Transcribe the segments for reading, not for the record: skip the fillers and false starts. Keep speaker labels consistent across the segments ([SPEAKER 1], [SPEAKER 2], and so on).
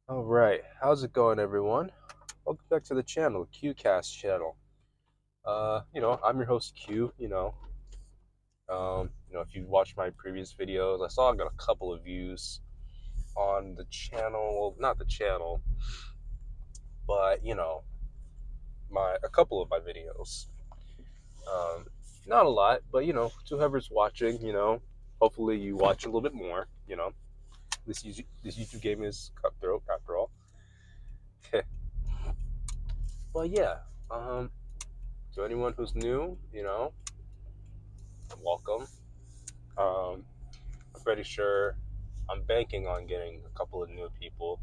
[SPEAKER 1] All right, how's it going, everyone? Welcome back to the channel, QCast channel. I'm your host Q. If you watched my previous videos, I saw I got a couple of views on the channel. Well, not the channel, but my a couple of my videos. Um, Not a lot, but to whoever's watching, hopefully you watch a little bit more. This YouTube game is cutthroat after all. But yeah, um, to anyone who's new, welcome. I'm pretty sure I'm banking on getting a couple of new people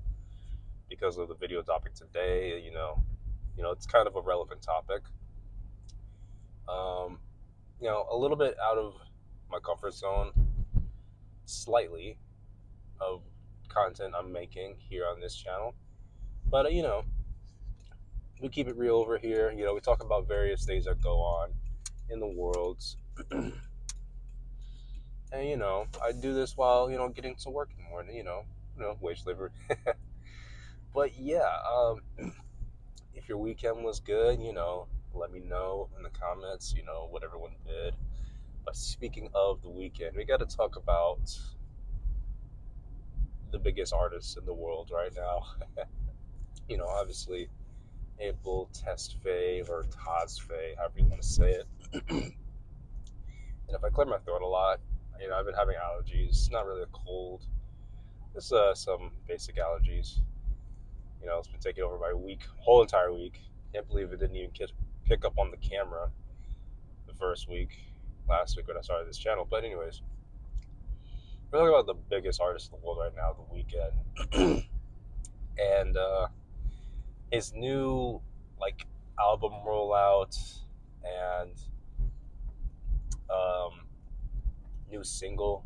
[SPEAKER 1] because of the video topic today. It's kind of a relevant topic. Um, a little bit out of my comfort zone, slightly, of content I'm making here on this channel. But we keep it real over here. We talk about various things that go on in the world, and I do this while getting to work in the morning. Wage labor. But yeah, if your weekend was good, let me know in the comments, what everyone did. But speaking of the weekend, we got to talk about the biggest artists in the world right now. Obviously, Abel Tesfaye or Tasfaye, however you want to say it. And if I clear my throat a lot, I've been having allergies. It's not really a cold, just some basic allergies. It's been taking over my whole entire week. Can't believe it didn't even pick up on the camera the first week, last week when I started this channel. But anyways, we're talking about the biggest artist in the world right now, The Weeknd, and his new album rollout and um, new single,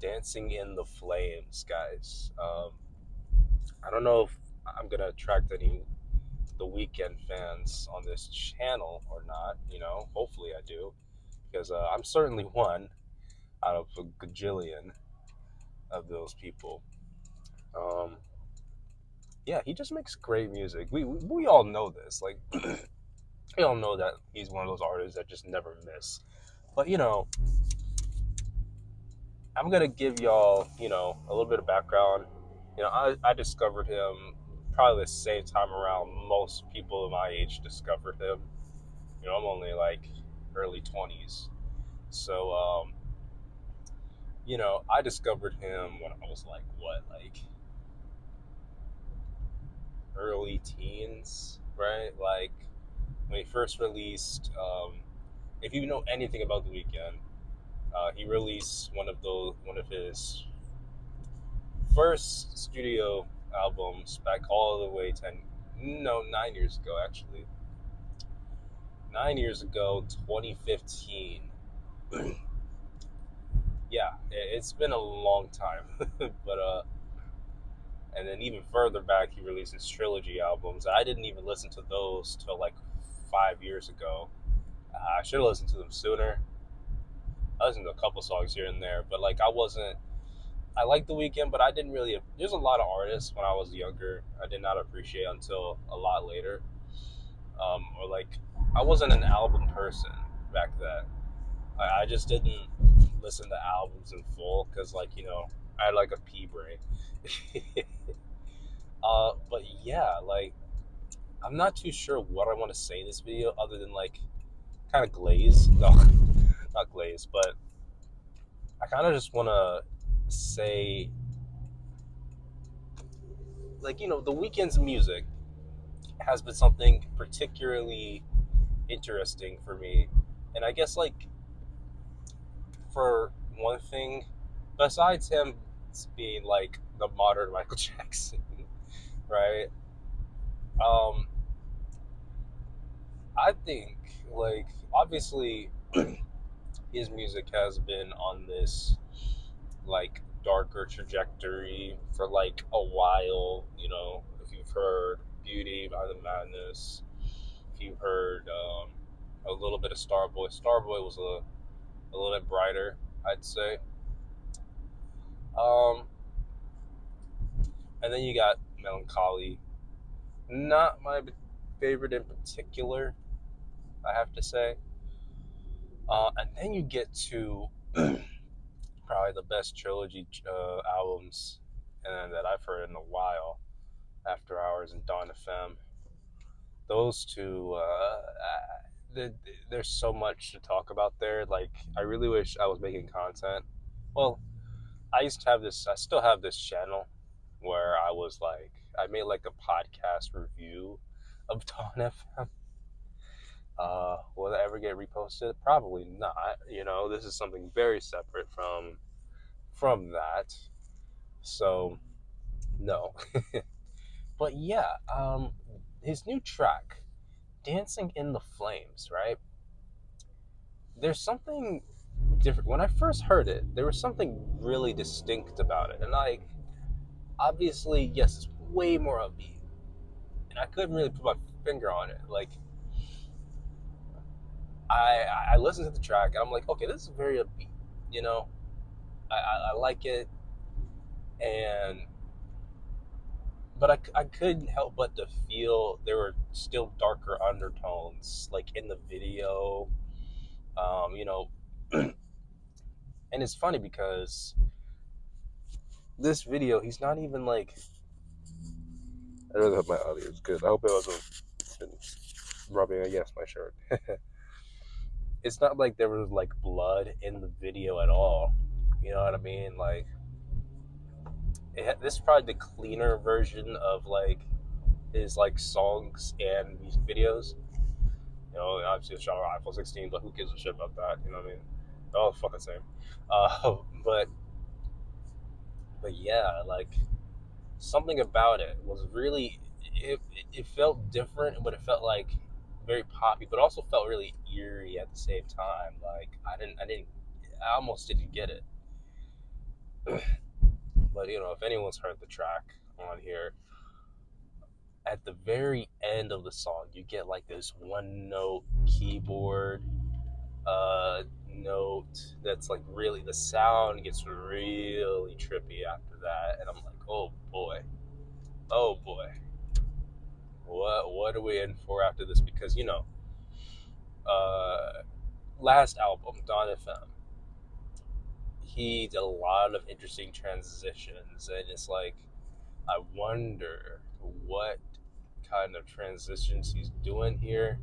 [SPEAKER 1] "Dancing in the Flames," guys. I don't know if I'm gonna attract any The Weeknd fans on this channel or not. Hopefully I do, because I'm certainly one out of a gajillion of those people. Um, yeah, he just makes great music. We all know this. Like, we all know that he's one of those artists that just never miss. But I'm gonna give y'all a little bit of background. I discovered him probably the same time around most people of my age discovered him. I'm only like early 20s, so I discovered him when I was like what, like early teens, right? Like when he first released. If you know anything about The Weeknd, he released one of his first studio albums back all the way 9 years ago, actually. 9 years ago, 2015. Yeah, it's been a long time, but and then even further back, he released his trilogy albums. I didn't even listen to those till like 5 years ago. I should have listened to them sooner. I listened to a couple songs here and there, but like I wasn't. I liked The Weeknd, but I didn't really. There's a lot of artists when I was younger I did not appreciate until a lot later. Or like I wasn't an album person back then. I just didn't listen to albums in full because I had like a pea brain. But yeah, like I'm not too sure what I want to say in this video other than like kind of glaze. No, not glaze, but I kind of just want to say The Weeknd's music has been something particularly interesting for me, and I guess like for one thing, besides him being like the modern Michael Jackson, right? Um, I think like obviously his music has been on this like darker trajectory for like a while. If you've heard Beauty by the Madness, if you've heard a little bit of Starboy. Starboy was a little bit brighter, I'd say. Um, And then you got Melancholy. Not my favorite in particular, I have to say. And then you get to probably the best trilogy albums that I've heard in a while, After Hours and Dawn FM. Those two, there's so much to talk about there. Like, I really wish I was making content. Well, I still have this channel where I made like a podcast review of Dawn FM. Will it ever get reposted? Probably not. This is something very separate from that. So no. But yeah, his new track, "Dancing in the Flames," right? There's something different. When I first heard it, there was something really distinct about it, and like, obviously, yes, it's way more upbeat, and I couldn't really put my finger on it. Like, I listened to the track, and I'm like, okay, this is very upbeat. You know, I like it, and but I couldn't help but to feel there were still darker undertones, like in the video. Um, you know, and it's funny because this video, he's not even like. I really hope my audio is good. I hope it wasn't rubbing against my shirt. It's not like there was like blood in the video at all. You know what I mean? Like, this is probably the cleaner version of like his like songs and music videos. Obviously it's shot on iPhone 16, but who gives a shit about that? You know what I mean? They're all the fucking same. Uh, but but yeah, like, something about it was really it felt different, but it felt like very poppy, but also felt really eerie at the same time. Like, I almost didn't get it. But if anyone's heard the track on here, at the very end of the song, you get like this one note keyboard note that's like, really, the sound gets really trippy after that, and I'm like, oh boy, what are we in for after this? Because last album, Dawn FM, he did a lot of interesting transitions, and it's like, I wonder what kind of transitions he's doing here.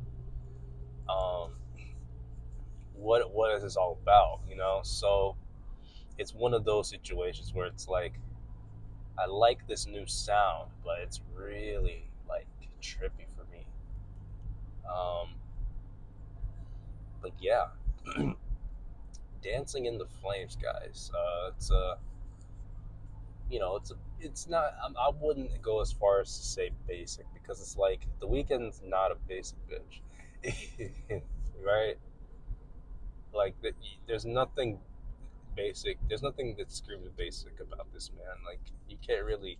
[SPEAKER 1] What is this all about? So it's one of those situations where it's like, I like this new sound, but it's really like trippy for me. But yeah, "Dancing in the Flames," guys. It's not. I wouldn't go as far as to say basic, because it's like The Weeknd's not a basic bitch, right? Like, there's nothing basic. There's nothing that screams basic about this man. Like, you can't really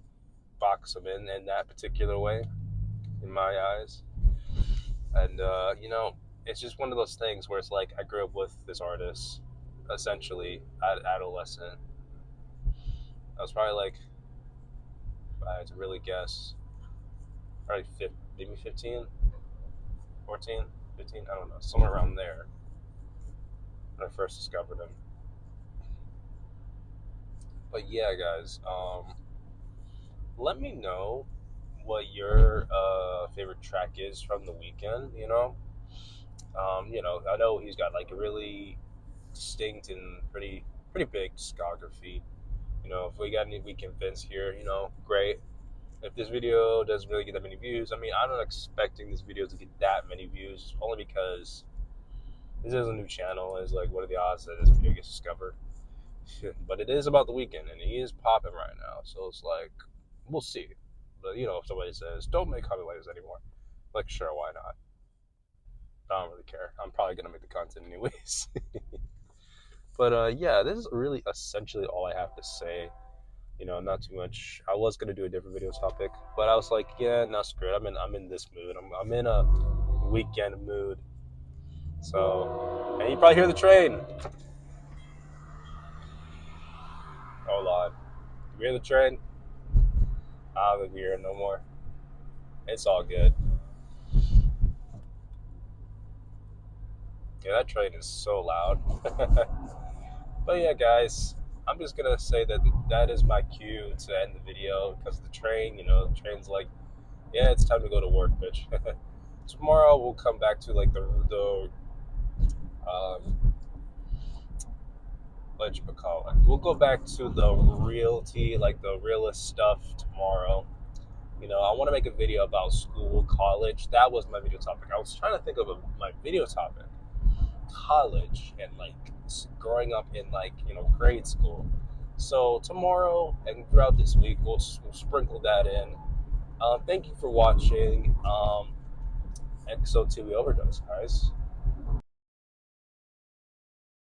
[SPEAKER 1] box him in that particular way, in my eyes. And it's just one of those things where it's like, I grew up with this artist, essentially at adolescent. I was probably like, if I had to really guess, probably maybe 15, 14, 15, I don't know, somewhere around there, when I first discovered him. But yeah, guys, let me know what your favorite track is from The Weeknd. I know he's got like a really distinct and pretty big discography. If we got any Weeknd fans here, great. If this video doesn't really get that many views, I mean, I'm not expecting this video to get that many views, only because this is a new channel. It's like, what are the odds that this video gets discovered? But it is about The Weeknd, and he is popping right now, so it's like, we'll see. But if somebody says, don't make highlighters anymore, like, sure, why not? I don't really care. I'm probably gonna make the content anyways. But yeah, this is really essentially all I have to say. Not too much. I was gonna do a different video topic, but I was like, yeah, not screw it. I'm in this mood. I'm in a Weeknd mood. So, and you probably hear the train. Hold on. You hear the train? I don't be here no more. It's all good. Yeah, that train is so loud. But yeah, guys, I'm just gonna say that that is my cue to end the video because the train, the train's like, yeah, it's time to go to work, bitch. Tomorrow we'll come back to like the what you call it. We'll go back to the realty, like the realist stuff tomorrow. I want to make a video about school, college. That was my video topic. I was trying to think of my video topic, college, and like growing up in like grade school. So tomorrow and throughout this week, we'll sprinkle that in. Thank you for watching. Episode 2 we overdose, guys.